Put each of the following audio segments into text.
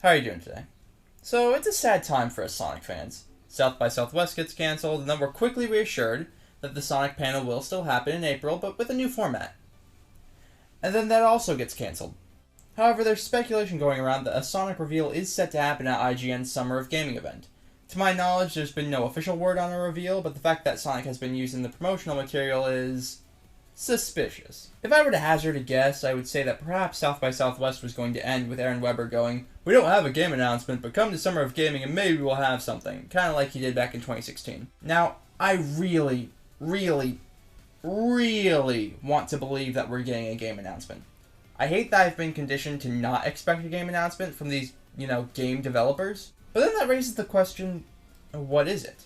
How are you doing today? So, it's a sad time for us Sonic fans. South by Southwest gets cancelled, and then we're quickly reassured that the Sonic panel will still happen in April, but with a new format. And then that also gets cancelled. However, there's speculation going around that a Sonic reveal is set to happen at IGN's Summer of Gaming event. To my knowledge, there's been no official word on a reveal, but the fact that Sonic has been used in the promotional material is suspicious. If I were to hazard a guess, I would say that perhaps South by Southwest was going to end with Aaron Webber going, "We don't have a game announcement, but come to Summer of Gaming and maybe we'll have something," kind of like he did back in 2016. Now, I really want to believe that we're getting a game announcement. I hate that I've been conditioned to not expect a game announcement from these, game developers. But then that raises the question, what is it?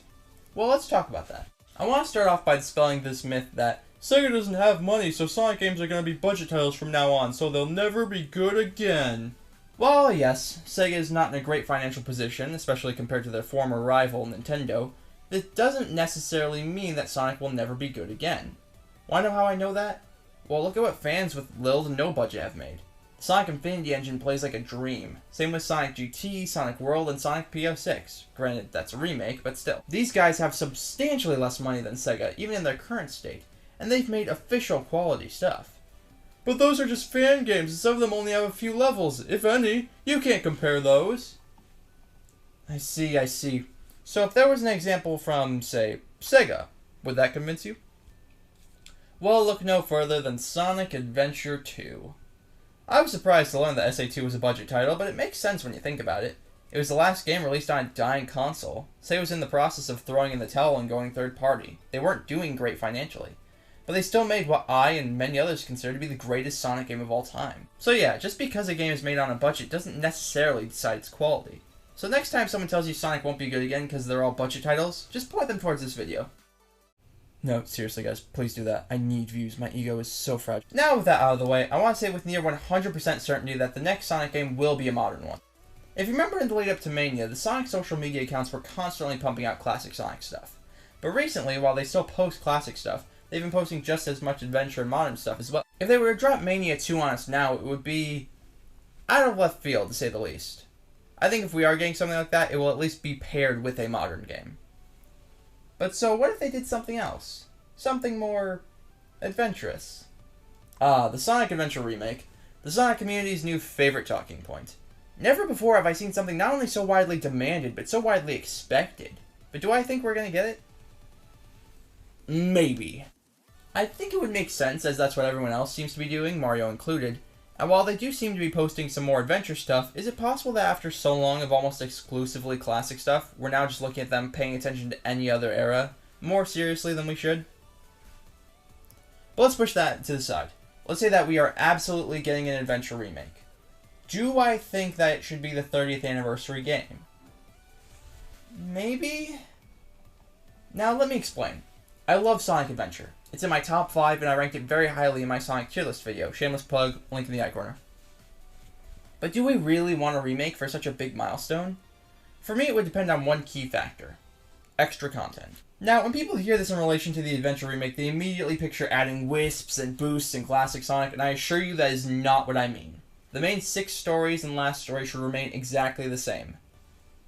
Well, let's talk about that. I want to start off by dispelling this myth that Sega doesn't have money, so Sonic games are going to be budget titles from now on, so they'll never be good again. Well, yes, Sega is not in a great financial position, especially compared to their former rival, Nintendo. This doesn't necessarily mean that Sonic will never be good again. Want to know how I know that? Well, look at what fans with little to no budget have made. The Sonic Infinity engine plays like a dream. Same with Sonic GT, Sonic World, and Sonic P06. Granted, that's a remake, but still. These guys have substantially less money than Sega, even in their current state, and they've made official quality stuff. But those are just fan games, and some of them only have a few levels, if any. You can't compare those. I see. So if there was an example from, say, Sega, would that convince you? Well, look no further than Sonic Adventure 2. I was surprised to learn that SA2 was a budget title, but it makes sense when you think about it. It was the last game released on a dying console. Sega was in the process of throwing in the towel and going third party. They weren't doing great financially. But they still made what I and many others consider to be the greatest Sonic game of all time. So yeah, just because a game is made on a budget doesn't necessarily decide its quality. So next time someone tells you Sonic won't be good again because they're all budget titles, just point them towards this video. No, seriously guys, please do that. I need views. My ego is so fragile. Now with that out of the way, I want to say with near 100% certainty that the next Sonic game will be a modern one. If you remember in the lead up to Mania, the Sonic social media accounts were constantly pumping out classic Sonic stuff. But recently, while they still post classic stuff, they've been posting just as much adventure and modern stuff as well. If they were to drop Mania 2 on us now, it would be out of left field, to say the least. I think if we are getting something like that, it will at least be paired with a modern game. But so, what if they did something else? Something more adventurous. The Sonic Adventure remake, the Sonic community's new favorite talking point. Never before have I seen something not only so widely demanded, but so widely expected. But do I think we're gonna get it? Maybe. I think it would make sense, as that's what everyone else seems to be doing, Mario included. And while they do seem to be posting some more adventure stuff, is it possible that after so long of almost exclusively classic stuff, we're now just looking at them paying attention to any other era more seriously than we should? But let's push that to the side. Let's say that we are absolutely getting an adventure remake. Do I think that it should be the 30th anniversary game? Maybe? Now let me explain. I love Sonic Adventure. It's in my top 5 and I ranked it very highly in my Sonic tier list video. Shameless plug, link in the icon. But do we really want a remake for such a big milestone? For me, it would depend on one key factor. Extra content. Now, when people hear this in relation to the Adventure remake, they immediately picture adding wisps and boosts in classic Sonic, and I assure you that is not what I mean. The main 6 stories and last story should remain exactly the same.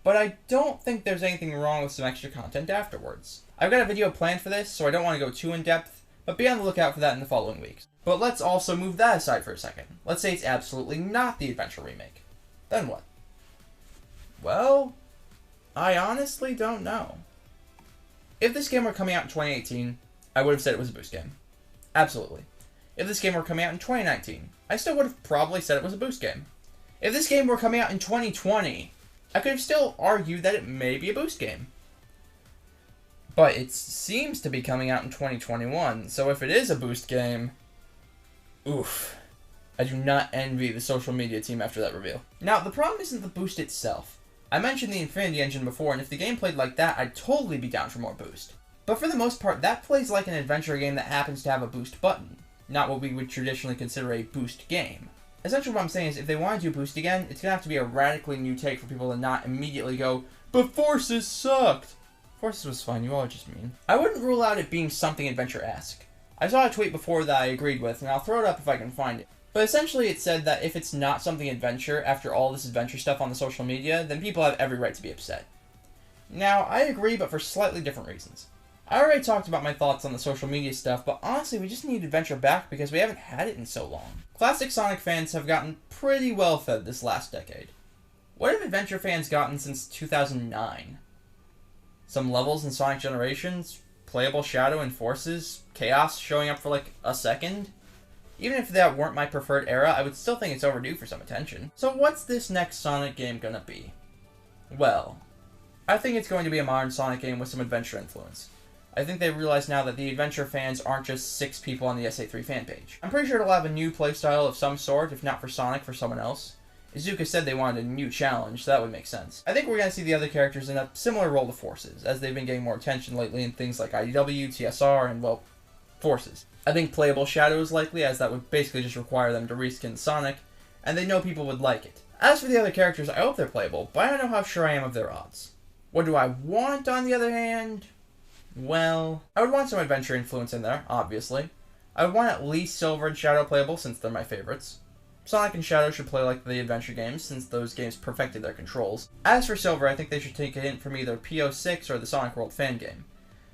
But I don't think there's anything wrong with some extra content afterwards. I've got a video planned for this, so I don't want to go too in-depth, but be on the lookout for that in the following weeks. But let's also move that aside for a second. Let's say it's absolutely not the Adventure remake. Then what? Well, I honestly don't know. If this game were coming out in 2018, I would have said it was a boost game. Absolutely. If this game were coming out in 2019, I still would have probably said it was a boost game. If this game were coming out in 2020, I could have still argued that it may be a boost game. But it seems to be coming out in 2021, so if it is a boost game, oof. I do not envy the social media team after that reveal. Now, the problem isn't the boost itself. I mentioned the Infinity engine before, and if the game played like that, I'd totally be down for more boost. But for the most part, that plays like an adventure game that happens to have a boost button, not what we would traditionally consider a boost game. Essentially what I'm saying is, if they want to do boost again, it's going to have to be a radically new take for people to not immediately go, "But Forces sucked!" Forces was fine, you all are just mean. I wouldn't rule out it being something adventure-esque. I saw a tweet before that I agreed with, and I'll throw it up if I can find it. But essentially it said that if it's not something adventure after all this adventure stuff on the social media, then people have every right to be upset. Now, I agree, but for slightly different reasons. I already talked about my thoughts on the social media stuff, but honestly, we just need adventure back because we haven't had it in so long. Classic Sonic fans have gotten pretty well fed this last decade. What have adventure fans gotten since 2009? Some levels in Sonic Generations, playable Shadow and Forces, Chaos showing up for like a second? Even if that weren't my preferred era, I would still think it's overdue for some attention. So what's this next Sonic game gonna be? Well, I think it's going to be a modern Sonic game with some adventure influence. I think they realize now that the adventure fans aren't just 6 people on the SA3 fan page. I'm pretty sure it'll have a new playstyle of some sort, if not for Sonic, for someone else. Izuka said they wanted a new challenge, so that would make sense. I think we're going to see the other characters in a similar role to Forces, as they've been getting more attention lately in things like IDW, TSR, and, well, Forces. I think playable Shadow is likely, as that would basically just require them to reskin Sonic, and they know people would like it. As for the other characters, I hope they're playable, but I don't know how sure I am of their odds. What do I want, on the other hand? Well, I would want some adventure influence in there, obviously. I would want at least Silver and Shadow playable, since they're my favorites. Sonic and Shadow should play like the adventure games, since those games perfected their controls. As for Silver, I think they should take a hint from either PO6 or the Sonic World fan game.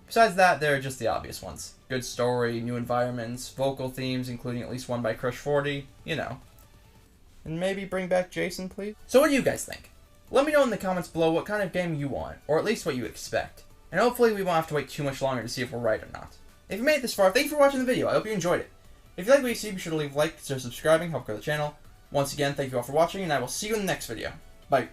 Besides that, they're just the obvious ones. Good story, new environments, vocal themes, including at least one by Crush 40, you know. And maybe bring back Jason, please? So what do you guys think? Let me know in the comments below what kind of game you want, or at least what you expect. And hopefully we won't have to wait too much longer to see if we're right or not. If you made it this far, thank you for watching the video. I hope you enjoyed it. If you like what you see, be sure to leave a like, consider subscribing, help grow the channel. Once again, thank you all for watching, and I will see you in the next video. Bye.